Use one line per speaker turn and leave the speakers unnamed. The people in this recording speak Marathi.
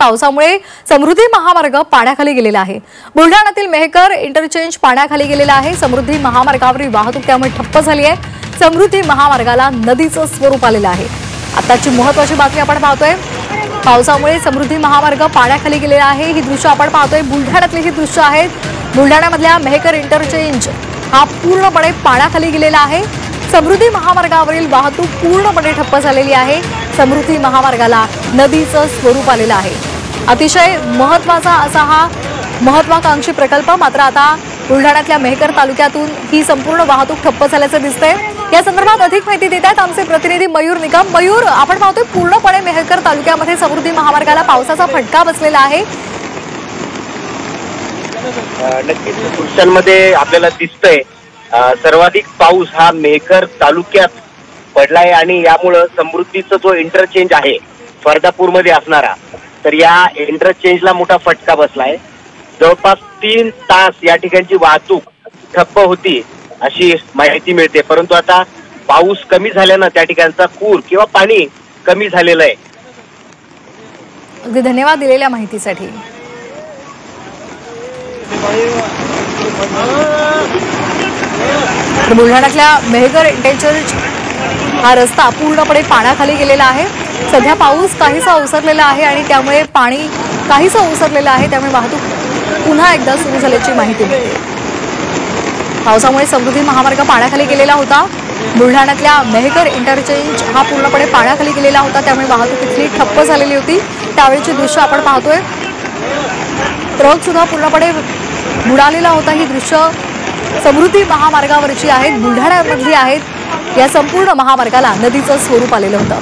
पावसामुळे समृद्धी महामार्ग पाण्याखाली गेलेला आहे। बुलढाण्यातील मेहकर इंटरचेंज पाण्याखाली गेलेला आहे। समृद्धी महामार्गावरील वाहतूक त्यामुळे ठप्प झाली आहे। समृद्धी महामार्गाला नदीचं स्वरूप आलेलं आहे। आताची महत्त्वाची बातमी आपण पाहतोय। पावसामुळे समृद्धी महामार्ग पाण्याखाली गेलेला आहे। ही दृश्य आपण पाहतोय, बुलढाण्यातली ही दृश्य आहेत। बुलढाण्यामधल्या मेहकर इंटरचेंज हा पूर्णपणे पाण्याखाली गेलेला आहे। समृद्धी महामार्गावरील वाहतूक पूर्णपणे ठप्प झालेली आहे। समृद्धी महामार्गाला नदीचं स्वरूप आलेलं आहे। अतिशय महत्त्वाचा असा हा महत्त्वाकांक्षी प्रकल्प मात्र आता बुलढाण्यातल्या मेहकर तालुक्यातून ही संपूर्ण वाहतूक ठप्प झाल्याचं दिसतंय। या संदर्भात अधिक माहिती देत आहेत आमचे प्रतिनिधी मयूर निकम। मयूर, आपण पाहतोय पूर्णपणे मेहकर तालुक्यामध्ये समृद्धी महामार्गाला पावसाचा फटका बसलेला आहे।
नक्कीच दृश्यांमध्ये आपल्याला दिसतंय सर्वाधिक पाऊस हा मेहकर तालुक्यात पडलाय आणि यामुळे समृद्धीचा जो इंटरचेंज आहे फरदापूरमध्ये असणारा, तर या इंटरचेंजला मोठा फटका बसलाय। जवळपास 3 तास या ठिकाणची वाहतूक ठप्प होती अशी माहिती मिळते, परंतु आता पाऊस कमी झाल्यानं त्या ठिकाणचा पूर किंवा पाणी कमी झालेलं आहे।
अगदी धन्यवाद दिलेल्या माहितीसाठी। बुलढाण्यातल्या मेहकर इंटरचेंज हा रस्ता पूर्णपणे पाण्याखाली गेलेला आहे। सध्या पाऊस काहीसा ओसरलेला आहे आणि त्यामुळे पाणी काहीसा ओसरलेलं आहे, त्यामुळे वाहतूक पुन्हा एकदा सुरू झाल्याची माहिती मिळते। पावसामुळे समृद्धी महामार्ग पाण्याखाली गेलेला होता। बुलढाण्यातल्या मेहकर इंटरचेंज हा पूर्णपणे पाण्याखाली गेलेला होता, त्यामुळे वाहतूक इथली ठप्प झालेली होती। त्यावेळीची दृश्य आपण पाहतोय, ट्रक सुद्धा पूर्णपणे बुडालेला होता। ही दृश्य समृद्धी महामार्गावरची आहेत, बुलढाण्यामधली आहेत। या संपूर्ण महामार्गाला नदीचं स्वरूप आलेलं होतं।